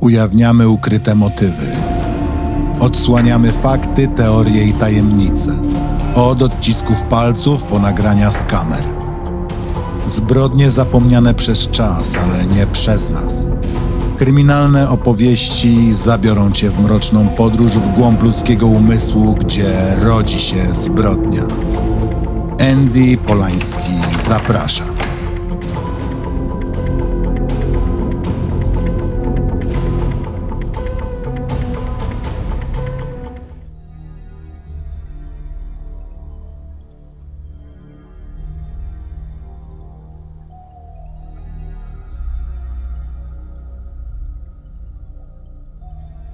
Ujawniamy ukryte motywy. Odsłaniamy fakty, teorie i tajemnice. Od odcisków palców po nagrania z kamer. Zbrodnie zapomniane przez czas, ale nie przez nas. Kryminalne opowieści zabiorą cię w mroczną podróż w głąb ludzkiego umysłu, gdzie rodzi się zbrodnia. Andy Polański zaprasza.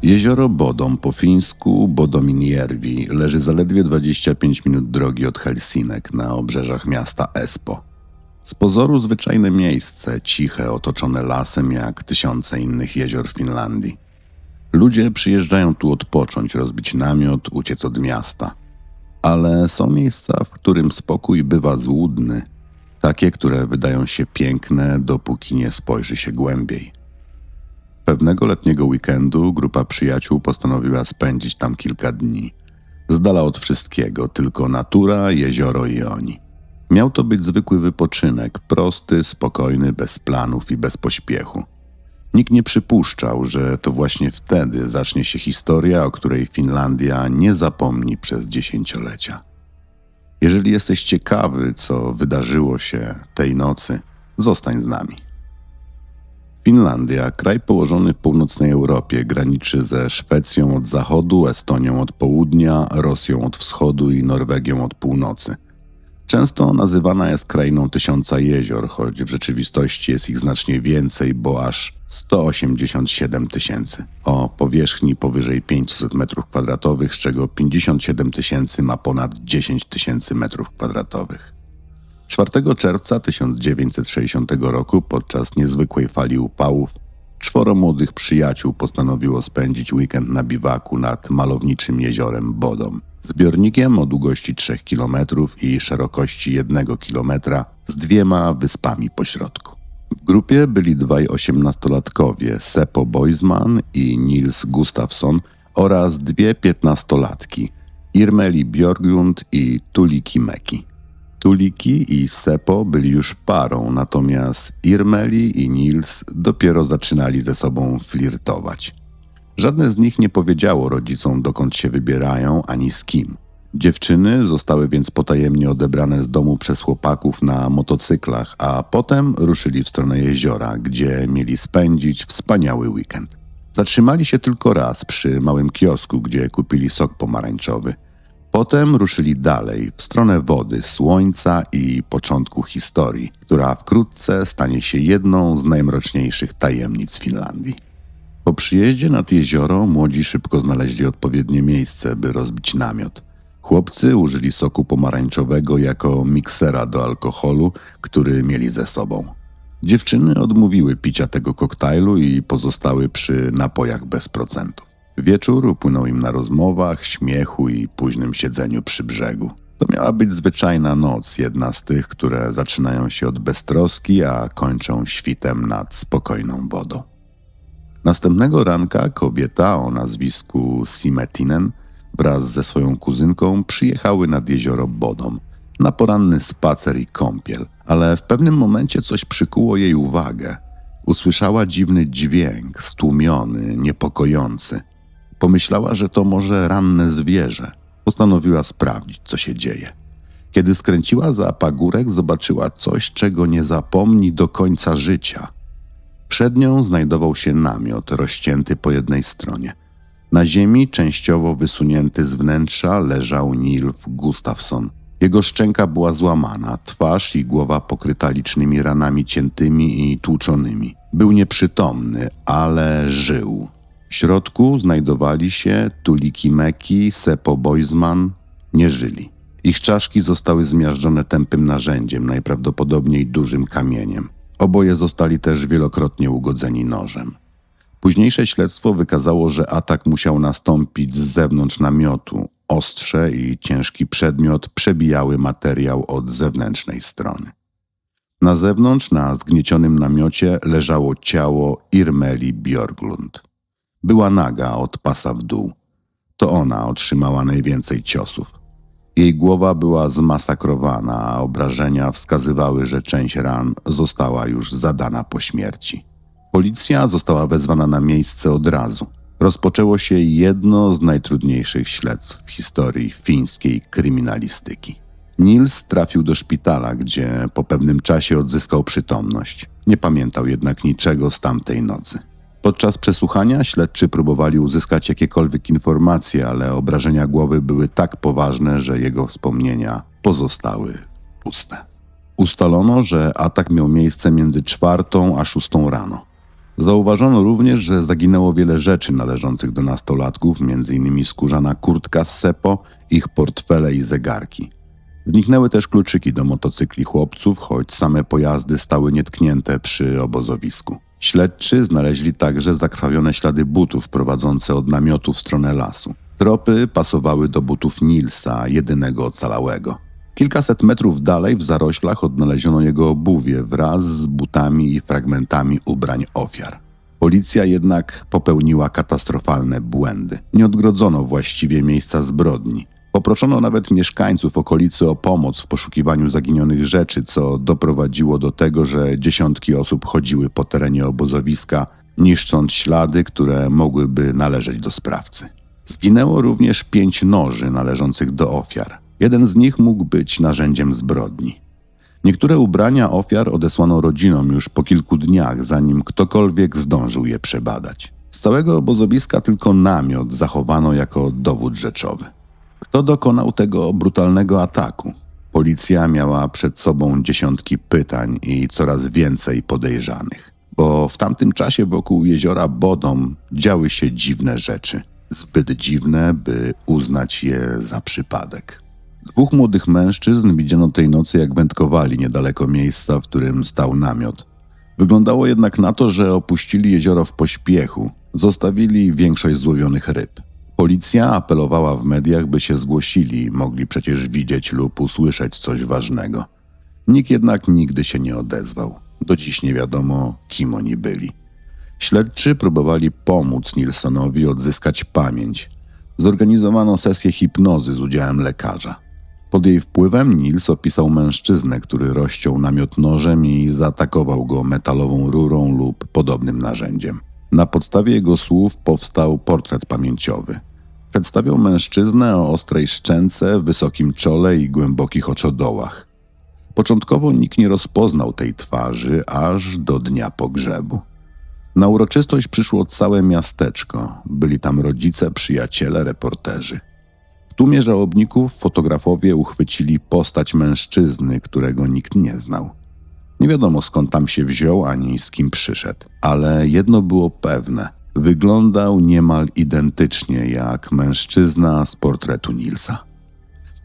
Jezioro Bodom, po fińsku Bodomjärvi, leży zaledwie 25 minut drogi od Helsinek na obrzeżach miasta Espoo. Z pozoru zwyczajne miejsce, ciche, otoczone lasem jak tysiące innych jezior w Finlandii. Ludzie przyjeżdżają tu odpocząć, rozbić namiot, uciec od miasta. Ale są miejsca, w którym spokój bywa złudny, takie, które wydają się piękne, dopóki nie spojrzy się głębiej. Pewnego letniego weekendu grupa przyjaciół postanowiła spędzić tam kilka dni. Z dala od wszystkiego, tylko natura, jezioro i oni. Miał to być zwykły wypoczynek, prosty, spokojny, bez planów i bez pośpiechu. Nikt nie przypuszczał, że to właśnie wtedy zacznie się historia, o której Finlandia nie zapomni przez dziesięciolecia. Jeżeli jesteś ciekawy, co wydarzyło się tej nocy, zostań z nami. Finlandia, kraj położony w północnej Europie, graniczy ze Szwecją od zachodu, Estonią od południa, Rosją od wschodu i Norwegią od północy. Często nazywana jest krainą tysiąca jezior, choć w rzeczywistości jest ich znacznie więcej, bo aż 187 tysięcy. O powierzchni powyżej 500 m2, z czego 57 tysięcy ma ponad 10 tysięcy m2. 4 czerwca 1960 roku podczas niezwykłej fali upałów 4 młodych przyjaciół postanowiło spędzić weekend na biwaku nad malowniczym jeziorem Bodom. Zbiornikiem o długości 3 km i szerokości 1 km z 2 wyspami pośrodku. W grupie byli 2 osiemnastolatkowie, Seppo Boisman i Nils Gustafsson oraz 2 piętnastolatki, Irmeli Björklund i Tuulikki Mäki. Tuulikki i Seppo byli już parą, natomiast Irmeli i Nils dopiero zaczynali ze sobą flirtować. Żadne z nich nie powiedziało rodzicom, dokąd się wybierają, ani z kim. Dziewczyny zostały więc potajemnie odebrane z domu przez chłopaków na motocyklach, a potem ruszyli w stronę jeziora, gdzie mieli spędzić wspaniały weekend. Zatrzymali się tylko raz przy małym kiosku, gdzie kupili sok pomarańczowy. Potem ruszyli dalej, w stronę wody, słońca i początku historii, która wkrótce stanie się jedną z najmroczniejszych tajemnic Finlandii. Po przyjeździe nad jezioro młodzi szybko znaleźli odpowiednie miejsce, by rozbić namiot. Chłopcy użyli soku pomarańczowego jako miksera do alkoholu, który mieli ze sobą. Dziewczyny odmówiły picia tego koktajlu i pozostały przy napojach bez procentów. Wieczór upłynął im na rozmowach, śmiechu i późnym siedzeniu przy brzegu. To miała być zwyczajna noc, jedna z tych, które zaczynają się od beztroski, a kończą świtem nad spokojną wodą. Następnego ranka kobieta o nazwisku Simetinen wraz ze swoją kuzynką przyjechały nad jezioro Bodom na poranny spacer i kąpiel, ale w pewnym momencie coś przykuło jej uwagę. Usłyszała dziwny dźwięk, stłumiony, niepokojący. Pomyślała, że to może ranne zwierzę. Postanowiła sprawdzić, co się dzieje. Kiedy skręciła za pagórek, zobaczyła coś, czego nie zapomni do końca życia. Przed nią znajdował się namiot, rozcięty po jednej stronie. Na ziemi, częściowo wysunięty z wnętrza, leżał Nils Gustafsson. Jego szczęka była złamana, twarz i głowa pokryta licznymi ranami ciętymi i tłuczonymi. Był nieprzytomny, ale żył. W środku znajdowali się Tuulikki Mäki, Seppo Boisman. Nie żyli. Ich czaszki zostały zmiażdżone tępym narzędziem, najprawdopodobniej dużym kamieniem. Oboje zostali też wielokrotnie ugodzeni nożem. Późniejsze śledztwo wykazało, że atak musiał nastąpić z zewnątrz namiotu. Ostrze i ciężki przedmiot przebijały materiał od zewnętrznej strony. Na zewnątrz, na zgniecionym namiocie, leżało ciało Irmeli Björklund. Była naga od pasa w dół. To ona otrzymała najwięcej ciosów. Jej głowa była zmasakrowana, a obrażenia wskazywały, że część ran została już zadana po śmierci. Policja została wezwana na miejsce od razu. Rozpoczęło się jedno z najtrudniejszych śledztw w historii fińskiej kryminalistyki. Nils trafił do szpitala, gdzie po pewnym czasie odzyskał przytomność. Nie pamiętał jednak niczego z tamtej nocy. Podczas przesłuchania śledczy próbowali uzyskać jakiekolwiek informacje, ale obrażenia głowy były tak poważne, że jego wspomnienia pozostały puste. Ustalono, że atak miał miejsce między 4 a 6 rano. Zauważono również, że zaginęło wiele rzeczy należących do nastolatków, m.in. skórzana kurtka z Seppo, ich portfele i zegarki. Zniknęły też kluczyki do motocykli chłopców, choć same pojazdy stały nietknięte przy obozowisku. Śledczy znaleźli także zakrwawione ślady butów prowadzące od namiotu w stronę lasu. Tropy pasowały do butów Nilsa, jedynego ocalałego. Kilkaset metrów dalej w zaroślach odnaleziono jego obuwie wraz z butami i fragmentami ubrań ofiar. Policja jednak popełniła katastrofalne błędy. Nie odgrodzono właściwie miejsca zbrodni. Poproszono nawet mieszkańców okolicy o pomoc w poszukiwaniu zaginionych rzeczy, co doprowadziło do tego, że dziesiątki osób chodziły po terenie obozowiska, niszcząc ślady, które mogłyby należeć do sprawcy. Zginęło również 5 noży należących do ofiar. Jeden z nich mógł być narzędziem zbrodni. Niektóre ubrania ofiar odesłano rodzinom już po kilku dniach, zanim ktokolwiek zdążył je przebadać. Z całego obozowiska tylko namiot zachowano jako dowód rzeczowy. Kto dokonał tego brutalnego ataku? Policja miała przed sobą dziesiątki pytań i coraz więcej podejrzanych, bo w tamtym czasie wokół jeziora Bodom działy się dziwne rzeczy. Zbyt dziwne, by uznać je za przypadek. 2 młodych mężczyzn widziano tej nocy, jak wędkowali niedaleko miejsca, w którym stał namiot. Wyglądało jednak na to, że opuścili jezioro w pośpiechu, zostawili większość złowionych ryb. Policja apelowała w mediach, by się zgłosili, mogli przecież widzieć lub usłyszeć coś ważnego. Nikt jednak nigdy się nie odezwał. Do dziś nie wiadomo, kim oni byli. Śledczy próbowali pomóc Nilsonowi odzyskać pamięć. Zorganizowano sesję hipnozy z udziałem lekarza. Pod jej wpływem Nils opisał mężczyznę, który rozciął namiot nożem i zaatakował go metalową rurą lub podobnym narzędziem. Na podstawie jego słów powstał portret pamięciowy. Przedstawiał mężczyznę o ostrej szczęce, wysokim czole i głębokich oczodołach. Początkowo nikt nie rozpoznał tej twarzy, aż do dnia pogrzebu. Na uroczystość przyszło całe miasteczko. Byli tam rodzice, przyjaciele, reporterzy. W tłumie żałobników fotografowie uchwycili postać mężczyzny, którego nikt nie znał. Nie wiadomo, skąd tam się wziął, ani z kim przyszedł. Ale jedno było pewne. Wyglądał niemal identycznie jak mężczyzna z portretu Nilsa.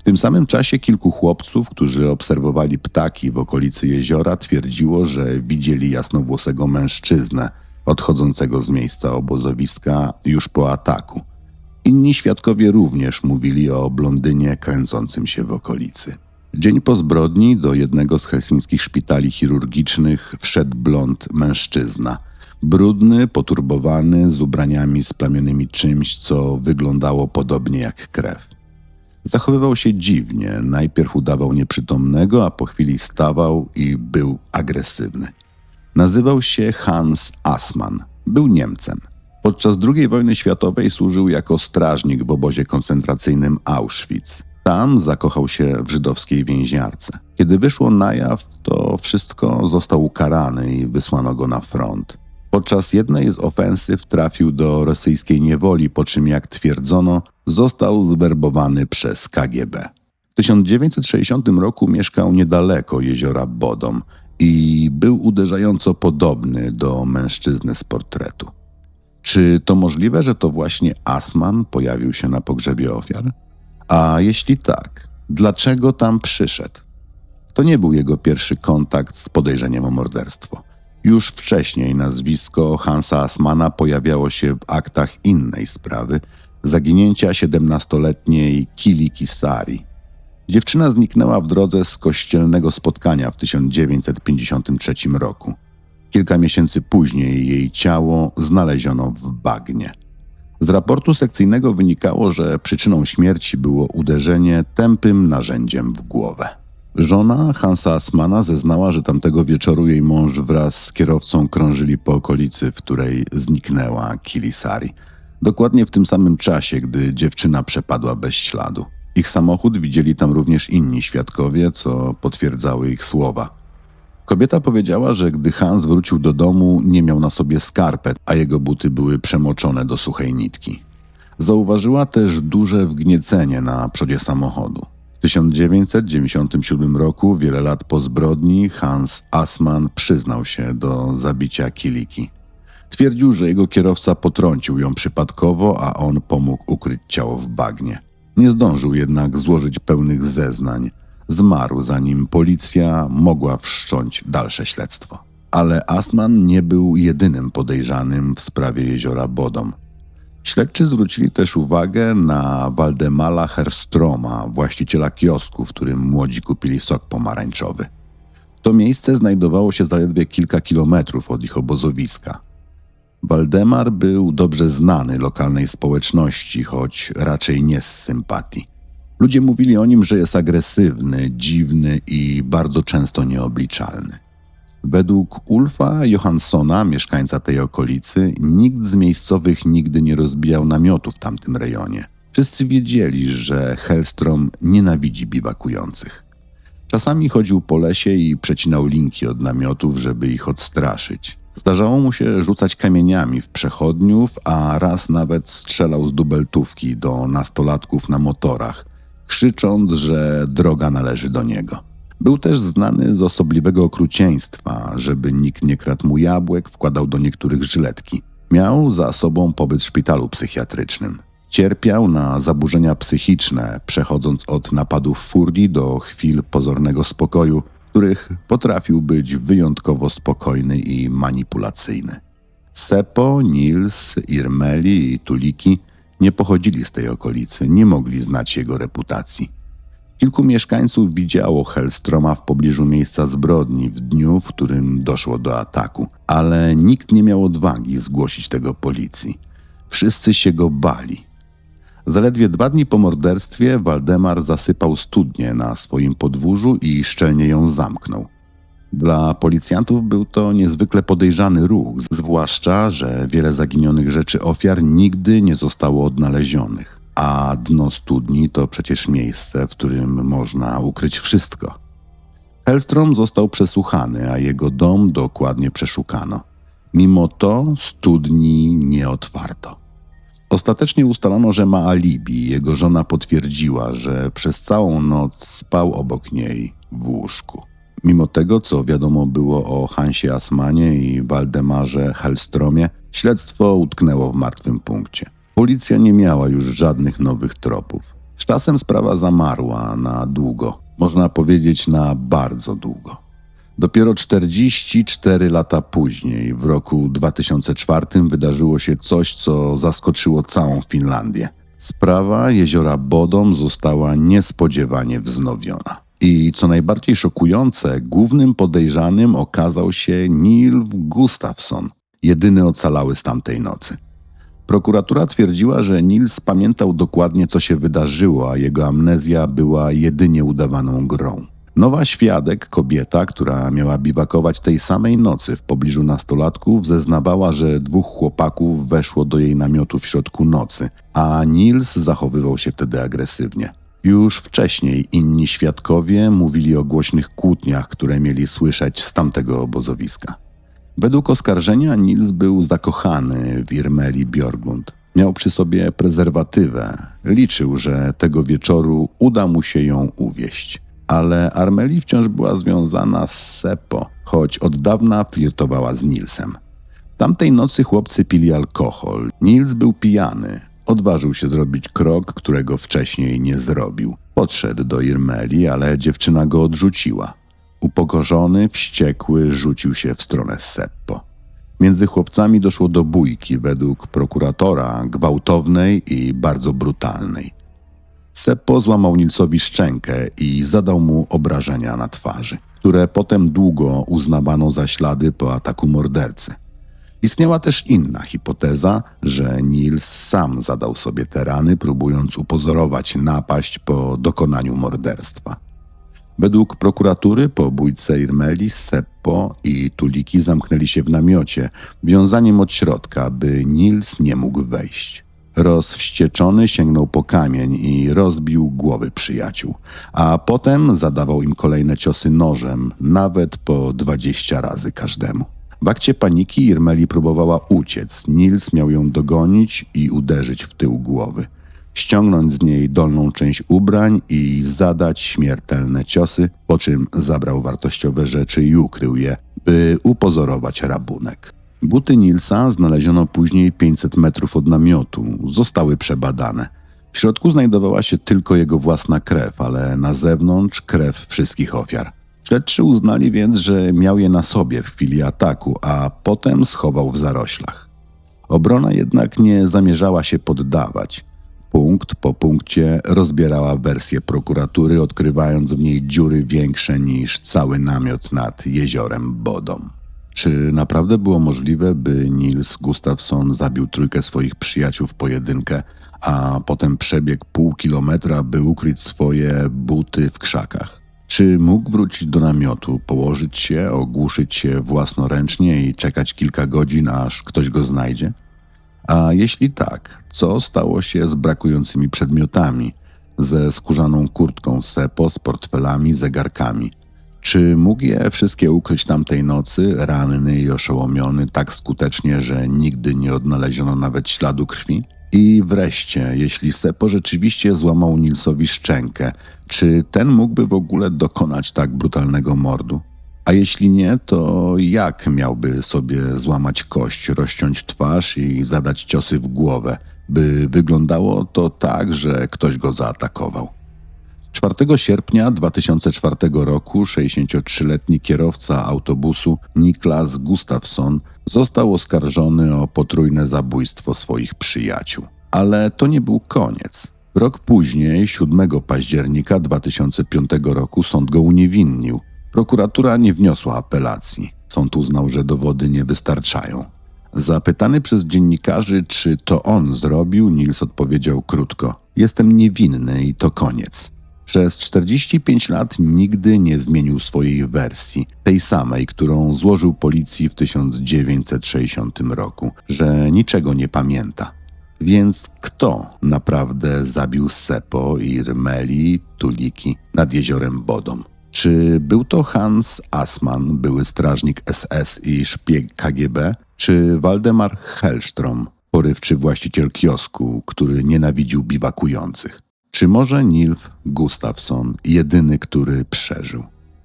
W tym samym czasie kilku chłopców, którzy obserwowali ptaki w okolicy jeziora, twierdziło, że widzieli jasnowłosego mężczyznę odchodzącego z miejsca obozowiska już po ataku. Inni świadkowie również mówili o blondynie kręcącym się w okolicy. Dzień po zbrodni do jednego z helsińskich szpitali chirurgicznych wszedł blond mężczyzna. Brudny, poturbowany, z ubraniami splamionymi czymś, co wyglądało podobnie jak krew. Zachowywał się dziwnie. Najpierw udawał nieprzytomnego, a po chwili stawał i był agresywny. Nazywał się Hans Assmann. Był Niemcem. Podczas II wojny światowej służył jako strażnik w obozie koncentracyjnym Auschwitz. Tam zakochał się w żydowskiej więźniarce. Kiedy wyszło na jaw, to wszystko został ukarany i wysłano go na front. Podczas jednej z ofensyw trafił do rosyjskiej niewoli, po czym, jak twierdzono, został zwerbowany przez KGB. W 1960 roku mieszkał niedaleko jeziora Bodom i był uderzająco podobny do mężczyzny z portretu. Czy to możliwe, że to właśnie Assmann pojawił się na pogrzebie ofiar? A jeśli tak, dlaczego tam przyszedł? To nie był jego pierwszy kontakt z podejrzeniem o morderstwo. Już wcześniej nazwisko Hansa Assmanna pojawiało się w aktach innej sprawy, zaginięcia 17-letniej Kili Kisari. Dziewczyna zniknęła w drodze z kościelnego spotkania w 1953 roku. Kilka miesięcy później jej ciało znaleziono w bagnie. Z raportu sekcyjnego wynikało, że przyczyną śmierci było uderzenie tępym narzędziem w głowę. Żona Hansa Assmanna zeznała, że tamtego wieczoru jej mąż wraz z kierowcą krążyli po okolicy, w której zniknęła Kili Sari. Dokładnie w tym samym czasie, gdy dziewczyna przepadła bez śladu. Ich samochód widzieli tam również inni świadkowie, co potwierdzały ich słowa. Kobieta powiedziała, że gdy Hans wrócił do domu, nie miał na sobie skarpet, a jego buty były przemoczone do suchej nitki. Zauważyła też duże wgniecenie na przodzie samochodu. W 1997 roku, wiele lat po zbrodni, Hans Assmann przyznał się do zabicia Kiliki. Twierdził, że jego kierowca potrącił ją przypadkowo, a on pomógł ukryć ciało w bagnie. Nie zdążył jednak złożyć pełnych zeznań. Zmarł, zanim policja mogła wszcząć dalsze śledztwo. Ale Assmann nie był jedynym podejrzanym w sprawie jeziora Bodom. Śledczy zwrócili też uwagę na Waldemara Herstroma, właściciela kiosku, w którym młodzi kupili sok pomarańczowy. To miejsce znajdowało się zaledwie kilka kilometrów od ich obozowiska. Waldemar był dobrze znany lokalnej społeczności, choć raczej nie z sympatii. Ludzie mówili o nim, że jest agresywny, dziwny i bardzo często nieobliczalny. Według Ulfa Johanssona, mieszkańca tej okolicy, nikt z miejscowych nigdy nie rozbijał namiotu w tamtym rejonie. Wszyscy wiedzieli, że Hellstrom nienawidzi biwakujących. Czasami chodził po lesie i przecinał linki od namiotów, żeby ich odstraszyć. Zdarzało mu się rzucać kamieniami w przechodniów, a raz nawet strzelał z dubeltówki do nastolatków na motorach, krzycząc, że droga należy do niego. Był też znany z osobliwego okrucieństwa, żeby nikt nie kradł mu jabłek, wkładał do niektórych żyletki. Miał za sobą pobyt w szpitalu psychiatrycznym. Cierpiał na zaburzenia psychiczne, przechodząc od napadów furii do chwil pozornego spokoju, w których potrafił być wyjątkowo spokojny i manipulacyjny. Seppo, Nils, Irmeli i Tuliki nie pochodzili z tej okolicy, nie mogli znać jego reputacji. Kilku mieszkańców widziało Hellstroma w pobliżu miejsca zbrodni w dniu, w którym doszło do ataku, ale nikt nie miał odwagi zgłosić tego policji. Wszyscy się go bali. Zaledwie 2 dni po morderstwie Waldemar zasypał studnię na swoim podwórzu i szczelnie ją zamknął. Dla policjantów był to niezwykle podejrzany ruch, zwłaszcza, że wiele zaginionych rzeczy ofiar nigdy nie zostało odnalezionych, a dno studni to przecież miejsce, w którym można ukryć wszystko. Hellstrom został przesłuchany, a jego dom dokładnie przeszukano. Mimo to studni nie otwarto. Ostatecznie ustalono, że ma alibi. Jego żona potwierdziła, że przez całą noc spał obok niej w łóżku. Mimo tego, co wiadomo było o Hansie Assmannie i Waldemarze Hellstromie, śledztwo utknęło w martwym punkcie. Policja nie miała już żadnych nowych tropów. Z czasem sprawa zamarła na długo, można powiedzieć na bardzo długo. Dopiero 44 lata później, w roku 2004, wydarzyło się coś, co zaskoczyło całą Finlandię. Sprawa jeziora Bodom została niespodziewanie wznowiona. I co najbardziej szokujące, głównym podejrzanym okazał się Nils Gustafsson, jedyny ocalały z tamtej nocy. Prokuratura twierdziła, że Nils pamiętał dokładnie, co się wydarzyło, a jego amnezja była jedynie udawaną grą. Nowa świadek, kobieta, która miała biwakować tej samej nocy w pobliżu nastolatków, zeznawała, że 2 chłopaków weszło do jej namiotu w środku nocy, a Nils zachowywał się wtedy agresywnie. Już wcześniej inni świadkowie mówili o głośnych kłótniach, które mieli słyszeć z tamtego obozowiska. Według oskarżenia Nils był zakochany w Irmeli Björklund. Miał przy sobie prezerwatywę. Liczył, że tego wieczoru uda mu się ją uwieść. Ale Armeli wciąż była związana z Seppo, choć od dawna flirtowała z Nilsem. Tamtej nocy chłopcy pili alkohol. Nils był pijany. Odważył się zrobić krok, którego wcześniej nie zrobił. Podszedł do Irmeli, ale dziewczyna go odrzuciła. Upokorzony, wściekły, rzucił się w stronę Seppo. Między chłopcami doszło do bójki, według prokuratora gwałtownej i bardzo brutalnej. Seppo złamał Nilsowi szczękę i zadał mu obrażenia na twarzy, które potem długo uznawano za ślady po ataku mordercy. Istniała też inna hipoteza, że Niels sam zadał sobie te rany, próbując upozorować napaść po dokonaniu morderstwa. Według prokuratury po bójce Irmeli, Seppo i Tuliki zamknęli się w namiocie, wiązaniem od środka, by Niels nie mógł wejść. Ross wścieczony sięgnął po kamień i rozbił głowy przyjaciół, a potem zadawał im kolejne ciosy nożem, nawet po 20 razy każdemu. W akcie paniki Irmeli próbowała uciec. Niels miał ją dogonić i uderzyć w tył głowy, ściągnąć z niej dolną część ubrań i zadać śmiertelne ciosy, po czym zabrał wartościowe rzeczy i ukrył je, by upozorować rabunek. Buty Nielsa znaleziono później 500 metrów od namiotu. Zostały przebadane. W środku znajdowała się tylko jego własna krew, ale na zewnątrz krew wszystkich ofiar. Śledczy uznali więc, że miał je na sobie w chwili ataku, a potem schował w zaroślach. Obrona jednak nie zamierzała się poddawać. Punkt po punkcie rozbierała wersję prokuratury, odkrywając w niej dziury większe niż cały namiot nad jeziorem Bodom. Czy naprawdę było możliwe, by Niels Gustafsson zabił trójkę swoich przyjaciół w pojedynkę, a potem przebiegł pół kilometra, by ukryć swoje buty w krzakach? Czy mógł wrócić do namiotu, położyć się, ogłuszyć się własnoręcznie i czekać kilka godzin, aż ktoś go znajdzie? A jeśli tak, co stało się z brakującymi przedmiotami, ze skórzaną kurtką Seppo, z portfelami, zegarkami? Czy mógł je wszystkie ukryć tamtej nocy, ranny i oszołomiony, tak skutecznie, że nigdy nie odnaleziono nawet śladu krwi? I wreszcie, jeśli Seppo rzeczywiście złamał Nielsowi szczękę, czy ten mógłby w ogóle dokonać tak brutalnego mordu? A jeśli nie, to jak miałby sobie złamać kość, rozciąć twarz i zadać ciosy w głowę, by wyglądało to tak, że ktoś go zaatakował? 4 sierpnia 2004 roku 63-letni kierowca autobusu Niklas Gustafsson został oskarżony o potrójne zabójstwo swoich przyjaciół. Ale to nie był koniec. Rok później, 7 października 2005 roku, sąd go uniewinnił. Prokuratura nie wniosła apelacji. Sąd uznał, że dowody nie wystarczają. Zapytany przez dziennikarzy, czy to on zrobił, Niels odpowiedział krótko: jestem niewinny i to koniec. Przez 45 lat nigdy nie zmienił swojej wersji, tej samej, którą złożył policji w 1960 roku, że niczego nie pamięta. Więc kto naprawdę zabił Seppo, Irmeli, Tuliki nad jeziorem Bodom? Czy był to Hans Assmann, były strażnik SS i szpieg KGB, czy Waldemar Hellström, porywczy właściciel kiosku, który nienawidził biwakujących? Czy może Niels Gustafsson, jedyny, który przeżył?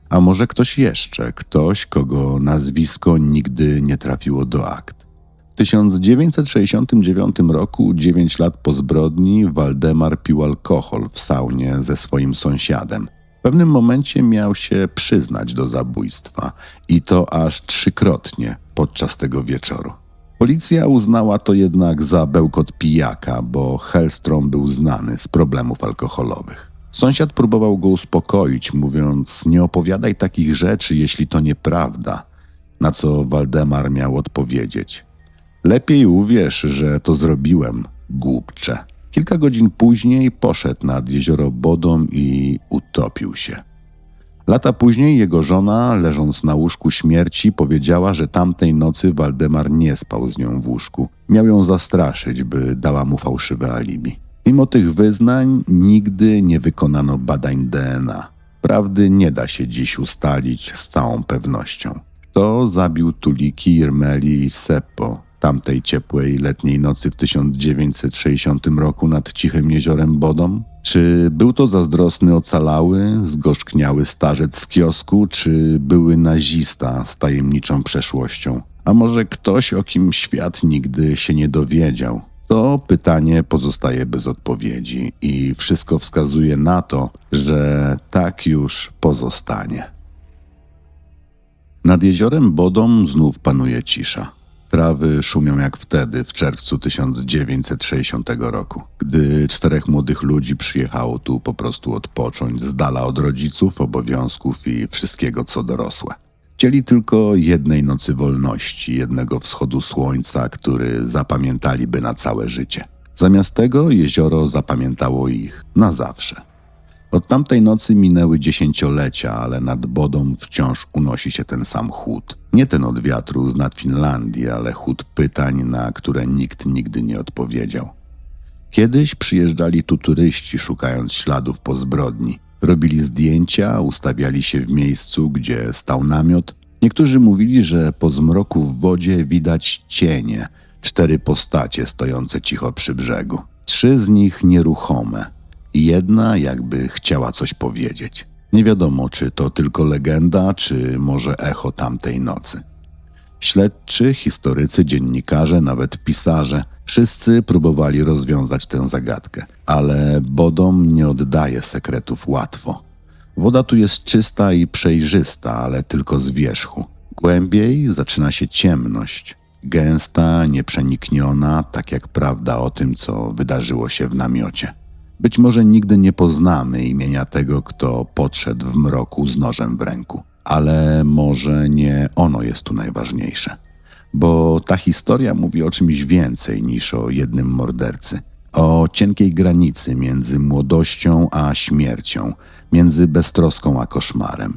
A może ktoś jeszcze, ktoś, kogo nazwisko nigdy nie trafiło do akt? W 1969 roku, 9 lat po zbrodni, Waldemar pił alkohol w saunie ze swoim sąsiadem. W pewnym momencie miał się przyznać do zabójstwa i to aż 3-krotnie podczas tego wieczoru. Policja uznała to jednak za bełkot pijaka, bo Hellström był znany z problemów alkoholowych. Sąsiad próbował go uspokoić, mówiąc: nie opowiadaj takich rzeczy, jeśli to nieprawda. Na co Waldemar miał odpowiedzieć: lepiej uwierz, że to zrobiłem, głupcze. Kilka godzin później poszedł nad jezioro Bodom i utopił się. Lata później jego żona, leżąc na łóżku śmierci, powiedziała, że tamtej nocy Waldemar nie spał z nią w łóżku. Miał ją zastraszyć, by dała mu fałszywe alibi. Mimo tych wyznań nigdy nie wykonano badań DNA. Prawdy nie da się dziś ustalić z całą pewnością. Kto zabił Tuliki, Irmeli i Seppo tamtej ciepłej letniej nocy w 1960 roku nad cichym jeziorem Bodom? Czy był to zazdrosny ocalały, zgorzkniały starzec z kiosku, czy były nazista z tajemniczą przeszłością? A może ktoś, o kim świat nigdy się nie dowiedział? To pytanie pozostaje bez odpowiedzi i wszystko wskazuje na to, że tak już pozostanie. Nad jeziorem Bodom znów panuje cisza. Trawy szumią jak wtedy, w czerwcu 1960 roku, gdy 4 młodych ludzi przyjechało tu po prostu odpocząć, z dala od rodziców, obowiązków i wszystkiego, co dorosłe. Chcieli tylko jednej nocy wolności, jednego wschodu słońca, który zapamiętaliby na całe życie. Zamiast tego jezioro zapamiętało ich na zawsze. Od tamtej nocy minęły dziesięciolecia, ale nad Bodą wciąż unosi się ten sam chłód. Nie ten od wiatru z nad Finlandii, ale chłód pytań, na które nikt nigdy nie odpowiedział. Kiedyś przyjeżdżali tu turyści, szukając śladów po zbrodni. Robili zdjęcia, ustawiali się w miejscu, gdzie stał namiot. Niektórzy mówili, że po zmroku w wodzie widać cienie, 4 postacie stojące cicho przy brzegu. 3 z nich nieruchome. Jedna jakby chciała coś powiedzieć. Nie wiadomo, czy to tylko legenda, czy może echo tamtej nocy. Śledczy, historycy, dziennikarze, nawet pisarze, wszyscy próbowali rozwiązać tę zagadkę, ale Bodom nie oddaje sekretów łatwo. Woda tu jest czysta i przejrzysta, ale tylko z wierzchu. Głębiej zaczyna się ciemność, gęsta, nieprzenikniona, tak jak prawda o tym, co wydarzyło się w namiocie. Być może nigdy nie poznamy imienia tego, kto podszedł w mroku z nożem w ręku. Ale może nie ono jest tu najważniejsze. Bo ta historia mówi o czymś więcej niż o jednym mordercy. O cienkiej granicy między młodością a śmiercią, między beztroską a koszmarem.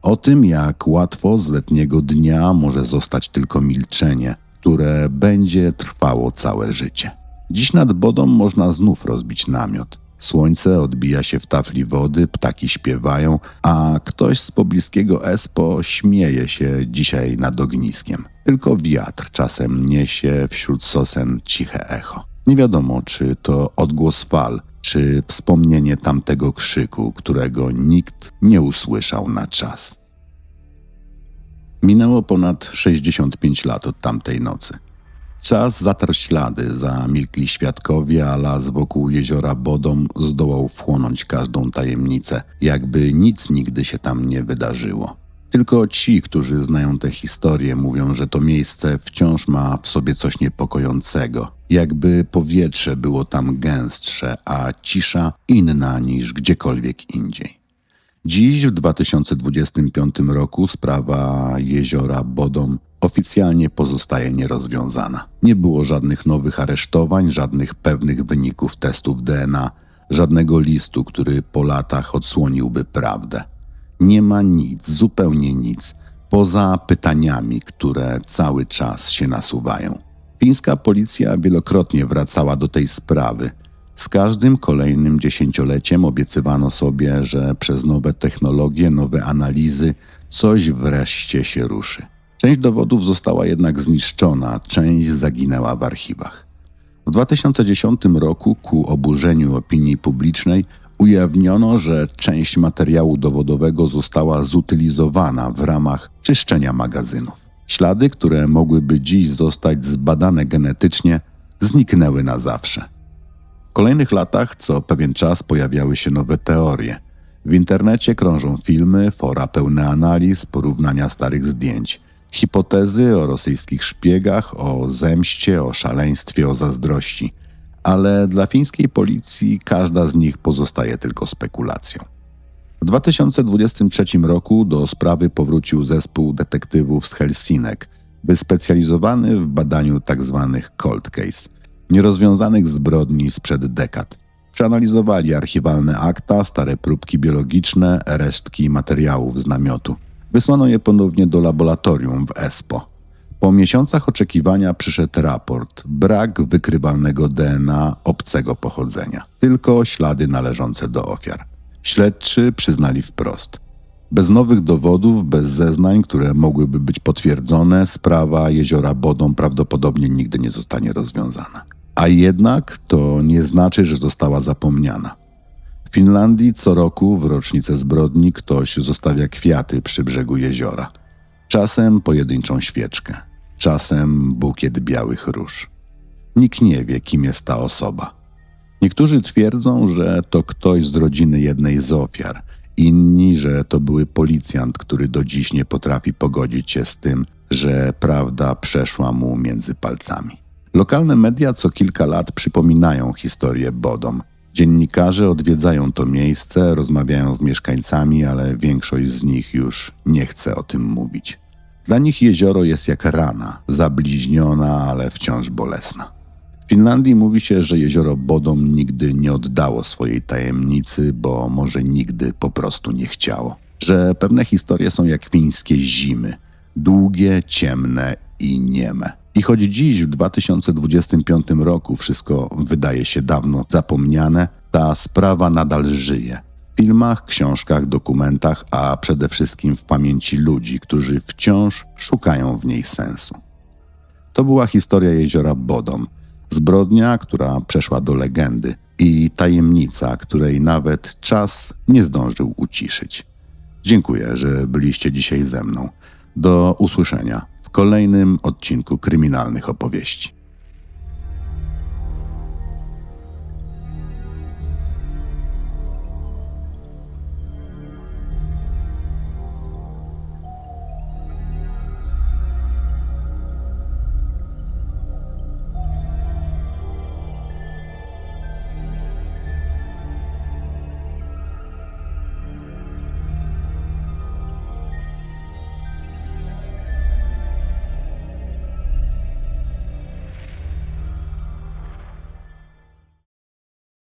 O tym, jak łatwo z letniego dnia może zostać tylko milczenie, które będzie trwało całe życie. Dziś nad Bodą można znów rozbić namiot. Słońce odbija się w tafli wody, ptaki śpiewają, a ktoś z pobliskiego Espoo śmieje się dzisiaj nad ogniskiem. Tylko wiatr czasem niesie wśród sosen ciche echo. Nie wiadomo, czy to odgłos fal, czy wspomnienie tamtego krzyku, którego nikt nie usłyszał na czas. Minęło ponad 65 lat od tamtej nocy. Czas zatarł ślady, zamilkli świadkowie, a las wokół jeziora Bodom zdołał wchłonąć każdą tajemnicę, jakby nic nigdy się tam nie wydarzyło. Tylko ci, którzy znają tę historię, mówią, że to miejsce wciąż ma w sobie coś niepokojącego, jakby powietrze było tam gęstsze, a cisza inna niż gdziekolwiek indziej. Dziś, w 2025 roku, sprawa jeziora Bodom oficjalnie pozostaje nierozwiązana. Nie było żadnych nowych aresztowań, żadnych pewnych wyników testów DNA, żadnego listu, który po latach odsłoniłby prawdę. Nie ma nic, zupełnie nic, poza pytaniami, które cały czas się nasuwają. Fińska policja wielokrotnie wracała do tej sprawy. Z każdym kolejnym dziesięcioleciem obiecywano sobie, że przez nowe technologie, nowe analizy coś wreszcie się ruszy. Część dowodów została jednak zniszczona, część zaginęła w archiwach. W 2010 roku, ku oburzeniu opinii publicznej, ujawniono, że część materiału dowodowego została zutylizowana w ramach czyszczenia magazynów. Ślady, które mogłyby dziś zostać zbadane genetycznie, zniknęły na zawsze. W kolejnych latach co pewien czas pojawiały się nowe teorie. W internecie krążą filmy, fora pełne analiz, porównania starych zdjęć. Hipotezy o rosyjskich szpiegach, o zemście, o szaleństwie, o zazdrości. Ale dla fińskiej policji każda z nich pozostaje tylko spekulacją. W 2023 roku do sprawy powrócił zespół detektywów z Helsinek, wyspecjalizowany w badaniu tzw. cold case, nierozwiązanych zbrodni sprzed dekad. Przeanalizowali archiwalne akta, stare próbki biologiczne, resztki materiałów z namiotu. Wysłano je ponownie do laboratorium w Espoo. Po miesiącach oczekiwania przyszedł raport. Brak wykrywalnego DNA obcego pochodzenia. Tylko ślady należące do ofiar. Śledczy przyznali wprost. Bez nowych dowodów, bez zeznań, które mogłyby być potwierdzone, sprawa jeziora Bodom prawdopodobnie nigdy nie zostanie rozwiązana. A jednak to nie znaczy, że została zapomniana. W Finlandii co roku w rocznicę zbrodni ktoś zostawia kwiaty przy brzegu jeziora. Czasem pojedynczą świeczkę, czasem bukiet białych róż. Nikt nie wie, kim jest ta osoba. Niektórzy twierdzą, że to ktoś z rodziny jednej z ofiar, inni, że to były policjant, który do dziś nie potrafi pogodzić się z tym, że prawda przeszła mu między palcami. Lokalne media co kilka lat przypominają historię Bodom. Dziennikarze odwiedzają to miejsce, rozmawiają z mieszkańcami, ale większość z nich już nie chce o tym mówić. Dla nich jezioro jest jak rana, zabliźniona, ale wciąż bolesna. W Finlandii mówi się, że jezioro Bodom nigdy nie oddało swojej tajemnicy, bo może nigdy po prostu nie chciało. Że pewne historie są jak fińskie zimy, długie, ciemne i nieme. I choć dziś w 2025 roku wszystko wydaje się dawno zapomniane, ta sprawa nadal żyje. W filmach, książkach, dokumentach, a przede wszystkim w pamięci ludzi, którzy wciąż szukają w niej sensu. To była historia jeziora Bodom. Zbrodnia, która przeszła do legendy i tajemnica, której nawet czas nie zdążył uciszyć. Dziękuję, że byliście dzisiaj ze mną. Do usłyszenia w kolejnym odcinku Kryminalnych Opowieści.